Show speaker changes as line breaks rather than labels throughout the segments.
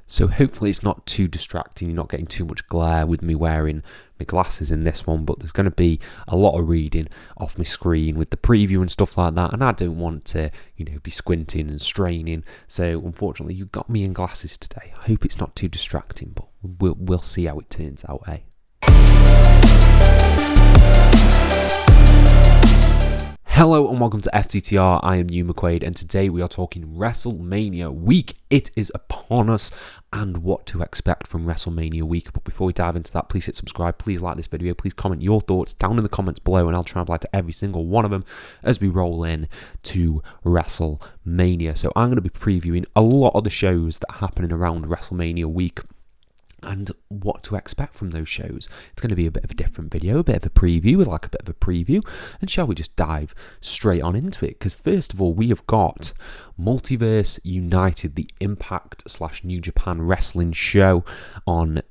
So hopefully it's not too distracting, you're not getting too much glare with me wearing my glasses in this one, but there's going to be a lot of reading off my screen with the preview and stuff like that, and I don't want to, be squinting and straining, so unfortunately you've got me in glasses today. I hope it's not too distracting, but we'll see how it turns out, eh? Hello and welcome to FTTR, I am Hugh McQuaid, and today we are talking WrestleMania week. It is upon us and what to expect from WrestleMania week. But before we dive into that, please hit subscribe, please like this video, please comment your thoughts down in the comments below, and I'll try and reply to every single one of them as we roll in to WrestleMania. So I'm going to be previewing a lot of the shows that are happening around WrestleMania week and what to expect from those shows. It's going to be a bit of a different video, a bit of a preview, like a bit of a preview. And shall we just dive straight on into it? Because first of all, we have got Multiverse United, the Impact/New Japan Wrestling show on,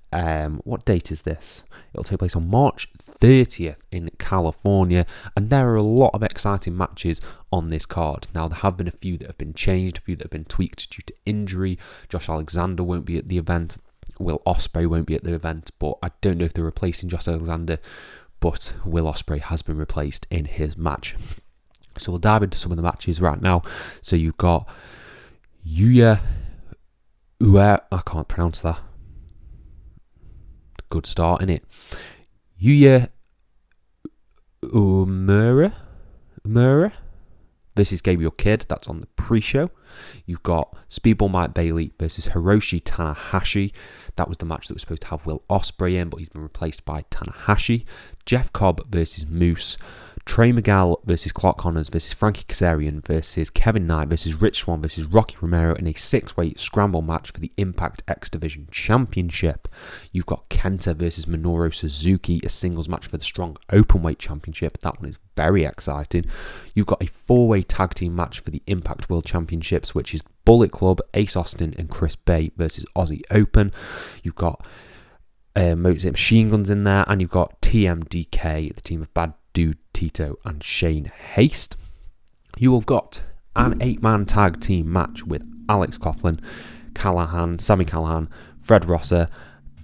what date is this? It'll take place on March 30th in California, and there are a lot of exciting matches on this card. Now, there have been a few that have been changed, a few that have been tweaked due to injury. Josh Alexander won't be at the event. Will Ospreay won't be at the event, but I don't know if they're replacing Josh Alexander, but Will Ospreay has been replaced in his match. So we'll dive into some of the matches right now. So you've got Yuya Ue, I can't pronounce that. Good start, innit? Yuya Uemura versus Gabriel Kidd, that's on the pre-show. You've got Speedball Mike Bailey versus Hiroshi Tanahashi. That was the match that was supposed to have Will Ospreay in, but he's been replaced by Tanahashi. Jeff Cobb versus Moose. Trey Miguel versus Clark Connors versus Frankie Kazarian versus Kevin Knight versus Rich Swann versus Rocky Romero in a 6-way scramble match for the Impact X Division Championship. You've got Kenta versus Minoru Suzuki, a singles match for the Strong Openweight Championship. That one is very exciting. You've got a 4-way tag team match for the Impact World Championships, which is Bullet Club, Ace Austin and Chris Bay versus Aussie Open. You've got Machine Guns in there, and you've got TMDK, the team of Bad Dude Tito and Shane Haste. You have got an 8-man tag team match with Alex Coughlin, Sami Callihan, Fred Rosser,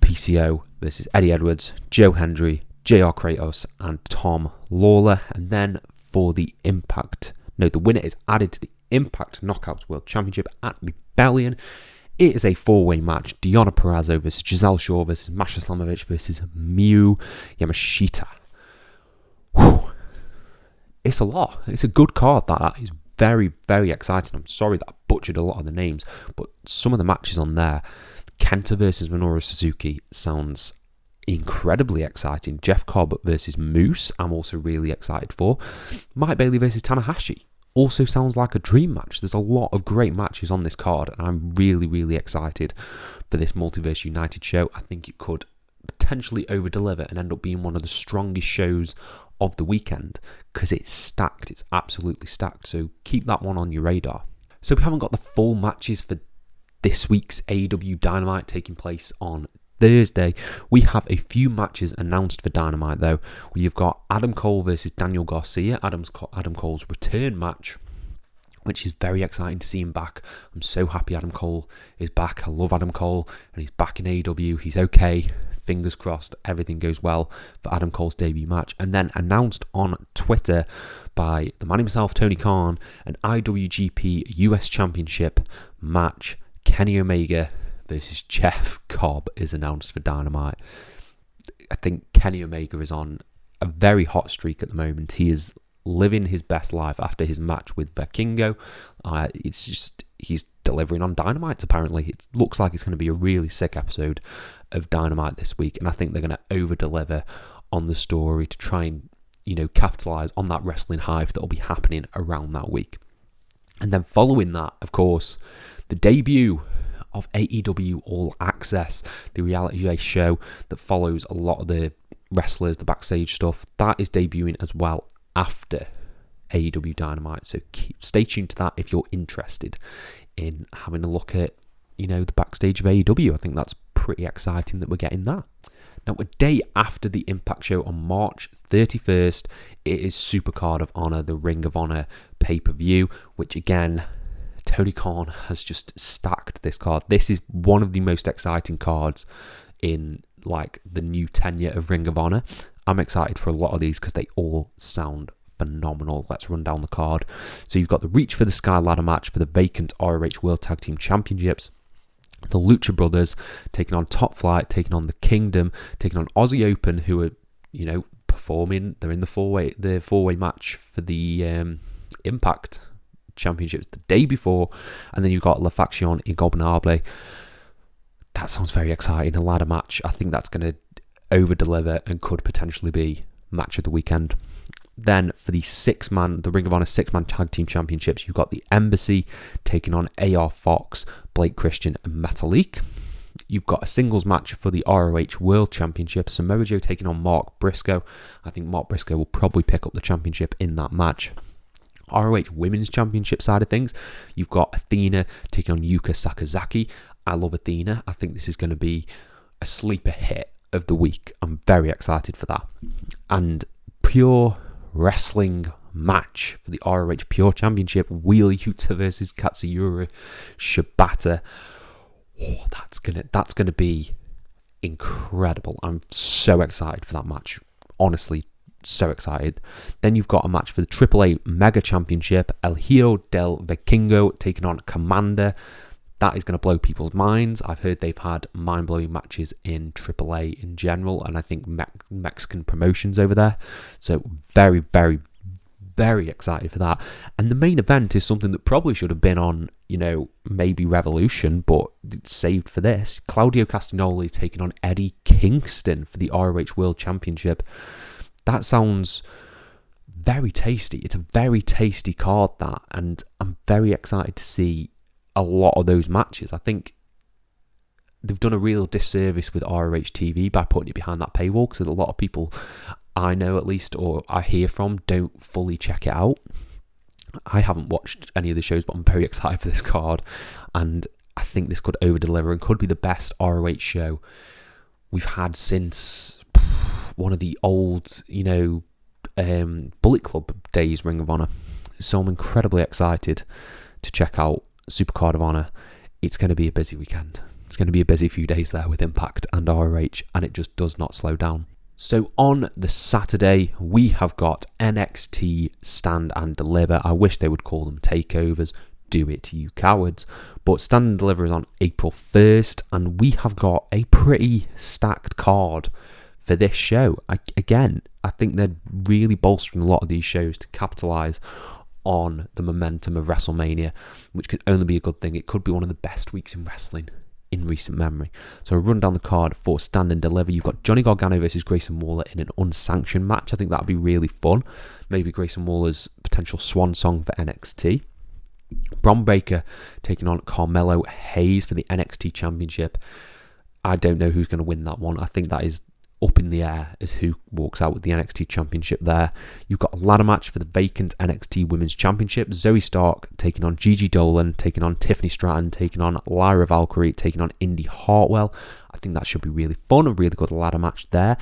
PCO versus Eddie Edwards, Joe Hendry, JR Kratos and Tom Lawler. And then for the the winner is added to the Impact Knockouts World Championship at Rebellion. It is a 4-way match. Deonna Purrazzo versus Giselle Shaw versus Masha Slamovich versus Miyu Yamashita. Whew. It's a lot. It's a good card. That is very, very exciting. I'm sorry that I butchered a lot of the names, but some of the matches on there, Kenta versus Minoru Suzuki sounds incredibly exciting. Jeff Cobb versus Moose, I'm also really excited for. Mike Bailey versus Tanahashi also sounds like a dream match. There's a lot of great matches on this card, and I'm really, really excited for this Multiverse United show. I think it could potentially over-deliver and end up being one of the strongest shows of the weekend because it's stacked. It's absolutely stacked. So keep that one on your radar. So we haven't got the full matches for this week's AEW Dynamite taking place on Thursday. We have a few matches announced for Dynamite though. We've got Adam Cole versus Daniel Garcia, Adam Cole's return match, which is very exciting to see him back. I'm so happy Adam Cole is back. I love Adam Cole, and he's back in AEW. He's okay. Fingers crossed everything goes well for Adam Cole's debut match. And then announced on Twitter by the man himself, Tony Khan, an IWGP US Championship match. Kenny Omega versus Jeff Cobb is announced for Dynamite. I think Kenny Omega is on a very hot streak at the moment. He is living his best life after his match with Vikingo. He's delivering on Dynamite, apparently. It looks like it's going to be a really sick episode of Dynamite this week, and I think they're going to over-deliver on the story to try and, capitalise on that wrestling hype that will be happening around that week. And then following that, of course, the debut of AEW All Access, the reality-based show that follows a lot of the wrestlers, the backstage stuff, that is debuting as well after AEW Dynamite. So stay tuned to that if you're interested in having a look at, the backstage of AEW. I think that's pretty exciting that we're getting that. Now, a day after the Impact show on March 31st, it is Supercard of Honor, the Ring of Honor pay-per-view, which again, Tony Khan has just stacked this card. This is one of the most exciting cards in like the new tenure of Ring of Honor. I'm excited for a lot of these because they all sound phenomenal. Let's run down the card. So you've got the Reach for the Sky ladder match for the vacant ROH World Tag Team Championships. The Lucha Brothers taking on Top Flight, taking on the Kingdom, taking on Aussie Open, who are, you know, performing. They're in the four-way match for the Impact Championships the day before. And then you've got La Faction Ingobernable. That sounds very exciting. A ladder match. I think that's going to over-deliver and could potentially be match of the weekend. Then for the Ring of Honor 6-man Tag Team Championships, you've got the Embassy taking on AR Fox, Blake Christian and Metalik. You've got a singles match for the ROH World Championship, Samoa Joe taking on Mark Briscoe. I think Mark Briscoe will probably pick up the championship in that match. ROH Women's Championship side of things, you've got Athena taking on Yuka Sakazaki. I love Athena. I think this is going to be a sleeper hit of the week. I'm very excited for that. And Pure Wrestling match for the ROH Pure Championship, Wheeler Yuta versus Katsuyori Shibata. Oh, that's gonna be incredible. I'm so excited for that match. Honestly, so excited. Then you've got a match for the AAA Mega Championship, El Hijo del Vikingo taking on Commander. That is going to blow people's minds. I've heard they've had mind-blowing matches in AAA in general, and I think Mexican promotions over there. So very, very, very excited for that. And the main event is something that probably should have been on, you know, maybe Revolution, but it's saved for this. Claudio Castagnoli taking on Eddie Kingston for the ROH World Championship. That sounds very tasty. It's a very tasty card, that, and I'm very excited to see a lot of those matches. I think they've done a real disservice with ROH TV by putting it behind that paywall, because a lot of people I know, at least, or I hear from, don't fully check it out. I haven't watched any of the shows, but I'm very excited for this card, and I think this could over-deliver and could be the best ROH show we've had since one of the old, you know, Bullet Club days, Ring of Honor. So I'm incredibly excited to check out Supercard of Honor. It's going to be a busy weekend. It's going to be a busy few days there with Impact and ROH, and it just does not slow down. So on the Saturday, we have got NXT Stand and Deliver. I wish they would call them takeovers. Do it, you cowards. But Stand and Deliver is on April 1st, and we have got a pretty stacked card for this show. I think they're really bolstering a lot of these shows to capitalise on the momentum of WrestleMania, which can only be a good thing. It could be one of the best weeks in wrestling in recent memory. So I'll run down the card for Stand and Deliver. You've got Johnny Gargano versus Grayson Waller in an unsanctioned match. I think that'd be really fun. Maybe Grayson Waller's potential swan song for NXT. Bron Breakker taking on Carmelo Hayes for the NXT Championship. I don't know who's going to win that one. I think that is up in the air as who walks out with the NXT Championship there. You've got a ladder match for the vacant NXT Women's Championship. Zoe Stark taking on Gigi Dolan, taking on Tiffany Stratton, taking on Lyra Valkyrie, taking on Indy Hartwell. I think that should be really fun. A really good ladder match there.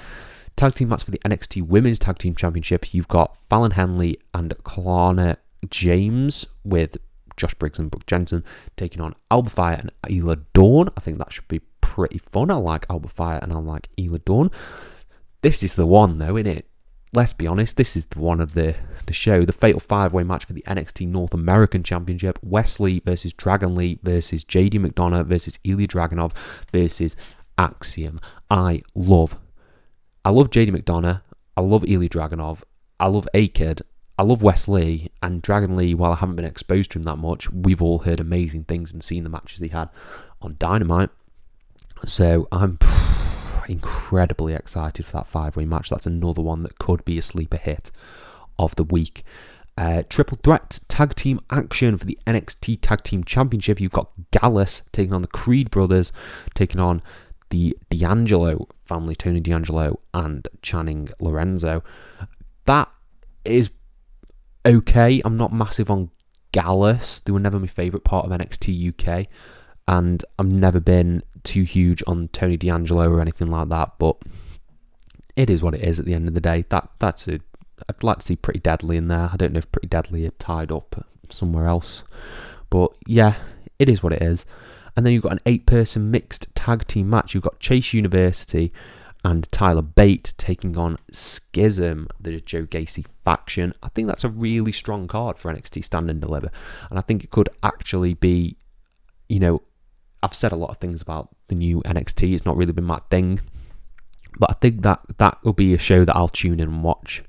Tag team match for the NXT Women's Tag Team Championship. You've got Fallon Henley and Kalana James with Josh Briggs and Brooke Jensen taking on Alba Fire and Isla Dawn. I think that should be pretty fun. I like Alba Fire and I like Isla Dawn. This is the one though, isn't it? Let's be honest, this is the one of the show. The Fatal 5-Way match for the NXT North American Championship. Wesley versus Dragon Lee versus JD McDonough versus Ilya Dragunov versus Axiom. I love JD McDonough. I love Ilya Dragunov. I love A-Kid. I love Wesley, and Dragon Lee, while I haven't been exposed to him that much, we've all heard amazing things and seen the matches he had on Dynamite. So I'm incredibly excited for that 5-way match. That's another one that could be a sleeper hit of the week. Triple threat tag team action for the NXT Tag Team Championship. You've got Gallus taking on the Creed brothers, taking on the D'Angelo family, Tony D'Angelo and Channing Lorenzo. That is okay. I'm not massive on Gallus. They were never my favourite part of NXT UK, and I've never been too huge on Tony D'Angelo or anything like that, but it is what it is at the end of the day. That's it. I'd like to see Pretty Deadly in there. I don't know if Pretty Deadly are tied up somewhere else, But yeah, it is what it is. And then you've got an 8-person mixed tag team match. You've got Chase University and Tyler Bate taking on Schism, the Joe Gacy faction. I think that's a really strong card for NXT Stand and Deliver. And I think it could actually be, I've said a lot of things about the new NXT. It's not really been my thing. But I think that will be a show that I'll tune in and watch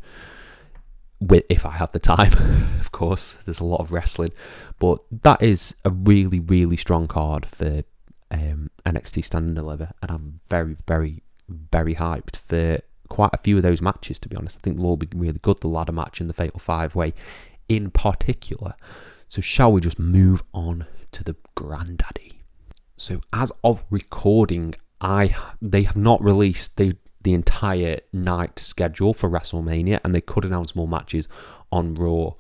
if I have the time. Of course, there's a lot of wrestling. But that is a really, really strong card for NXT Stand and Deliver. And I'm very, very, very hyped for quite a few of those matches, to be honest. I think they'll all be really good. The ladder match and the Fatal 5-Way in particular. So shall we just move on to the granddaddy? So as of recording, they have not released the entire night schedule for WrestleMania, and they could announce more matches on Raw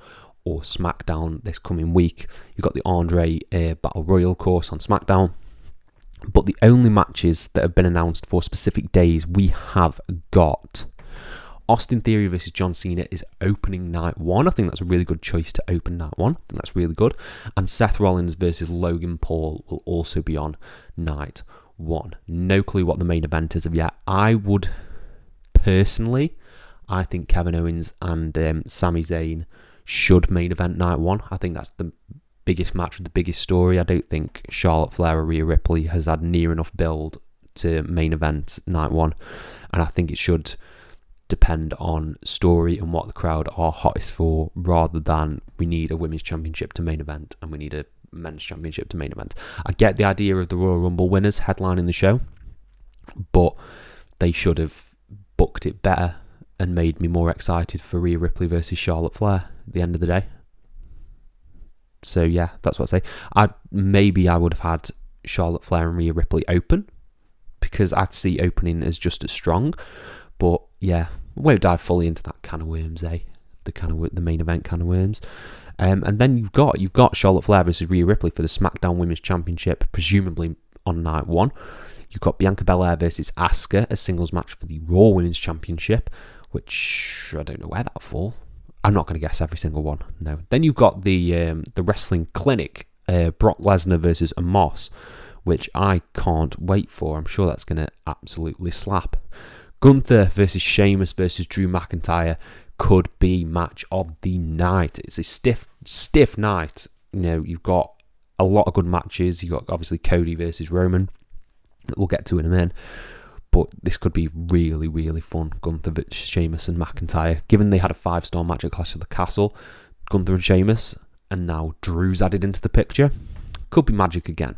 or SmackDown this coming week. You've got the Andre Battle Royal course on SmackDown. But the only matches that have been announced for specific days we have got Austin Theory versus John Cena is opening night 1. I think that's a really good choice to open night 1. I think that's really good. And Seth Rollins versus Logan Paul will also be on night 1. No clue what the main event is of yet. I think Kevin Owens and Sami Zayn should main event night 1. I think that's the biggest match with the biggest story. I don't think Charlotte Flair or Rhea Ripley has had near enough build to main event night 1, and I think it should depend on story and what the crowd are hottest for, rather than we need a women's championship to main event and we need a men's championship to main event. I get the idea of the Royal Rumble winners headlining the show, but they should have booked it better and made me more excited for Rhea Ripley versus Charlotte Flair at the end of the day. So yeah, that's what I say. I would have had Charlotte Flair and Rhea Ripley open, because I'd see opening as just as strong. But yeah, we won't dive fully into that can of worms, the main event can of worms. And then you've got Charlotte Flair versus Rhea Ripley for the SmackDown Women's Championship, presumably on night 1. You've got Bianca Belair versus Asuka, a singles match for the Raw Women's Championship, which I don't know where that'll fall. I'm not going to guess every single one, no. Then you've got the Wrestling Clinic, Brock Lesnar versus Amos, which I can't wait for. I'm sure that's going to absolutely slap. Gunther versus Sheamus versus Drew McIntyre could be match of the night. It's a stiff night. You've got a lot of good matches. You've got obviously Cody versus Roman that we'll get to in a minute. But this could be really, really fun. Gunther versus Sheamus and McIntyre. Given they had a 5-star match at Clash of the Castle, Gunther and Sheamus, and now Drew's added into the picture, could be magic again.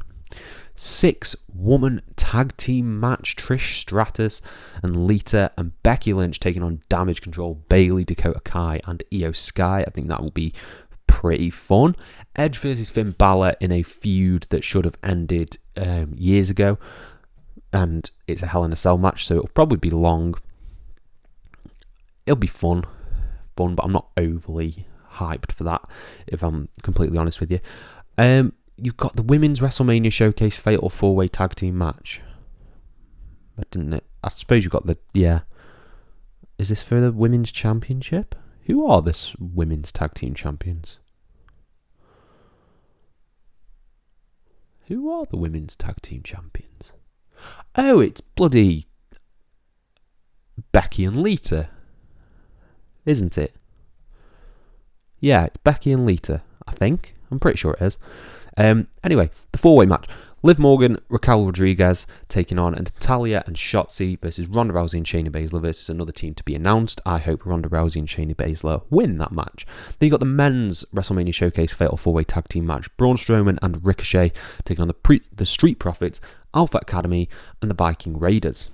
6-woman tag team match. Trish Stratus and Lita and Becky Lynch taking on Damage Control, Bayley, Dakota Kai and Io Sky. I think that will be pretty fun. Edge versus Finn Balor in a feud that should have ended years ago. And it's a Hell in a Cell match, so it'll probably be long. It'll be fun, but I'm not overly hyped for that, if I'm completely honest with you. You've got the Women's WrestleMania Showcase Fatal 4-Way Tag Team match. I suppose you've got Is this for the Women's Championship? Who are this Women's Tag Team Champions? Who are the Women's Tag Team Champions? Oh, it's bloody Becky and Lita, isn't it? Yeah, it's Becky and Lita, I think. I'm pretty sure it is. Anyway, the 4-way match. Liv Morgan, Raquel Rodriguez taking on Natalya and Shotzi versus Ronda Rousey and Shayna Baszler versus another team to be announced. I hope Ronda Rousey and Shayna Baszler win that match. Then you got the men's WrestleMania Showcase Fatal 4-Way Tag Team match. Braun Strowman and Ricochet taking on the Street Profits, Alpha Academy and the Viking Raiders.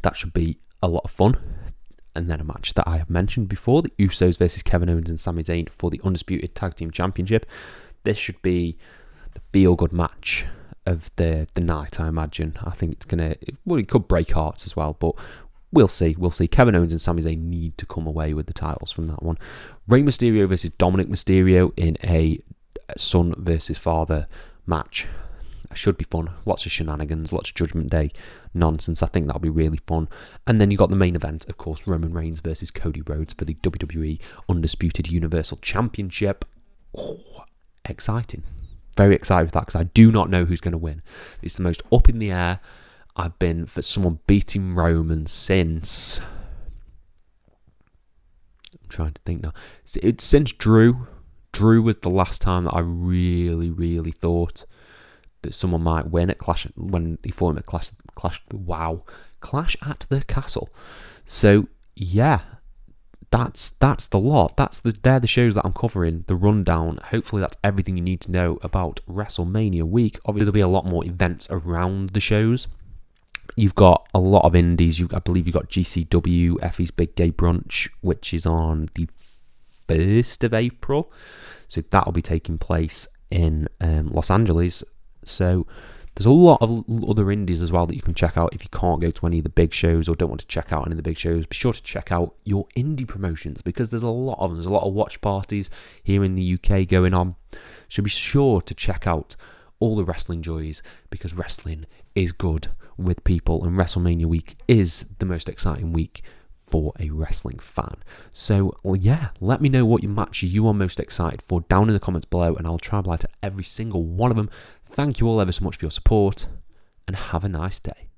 That should be a lot of fun. And then a match that I have mentioned before, the Usos versus Kevin Owens and Sami Zayn for the Undisputed Tag Team Championship. This should be the feel-good match of the night, I imagine. I think it's going to... Well, it could break hearts as well, but we'll see. We'll see. Kevin Owens and Sami Zayn need to come away with the titles from that one. Rey Mysterio versus Dominic Mysterio in a son versus father match. It should be fun. Lots of shenanigans, lots of Judgment Day nonsense. I think that'll be really fun. And then you got the main event, of course, Roman Reigns versus Cody Rhodes for the WWE Undisputed Universal Championship. Oh, exciting. very excited for that because I do not know who's going to win. It's the most up in the air I've been for someone beating Roman since... I'm trying to think now. It's since Drew. Drew was the last time that I really, really thought that someone might win at Clash, when he fought him at Clash at the Castle. So yeah, that's the lot. They're the shows that I'm covering, the rundown. Hopefully that's everything you need to know about WrestleMania week. Obviously there'll be a lot more events around the shows. You've got a lot of indies. I believe you've got GCW, Effie's Big Day Brunch, which is on the 1st of April. So that'll be taking place in Los Angeles. So there's a lot of other indies as well that you can check out if you can't go to any of the big shows or don't want to check out any of the big shows. Be sure to check out your indie promotions because there's a lot of them. There's a lot of watch parties here in the UK going on. So be sure to check out all the wrestling joys because wrestling is good with people and WrestleMania week is the most exciting week for a wrestling fan. So yeah, let me know what match you are most excited for down in the comments below and I'll try and reply to every single one of them. Thank you all ever so much for your support and have a nice day.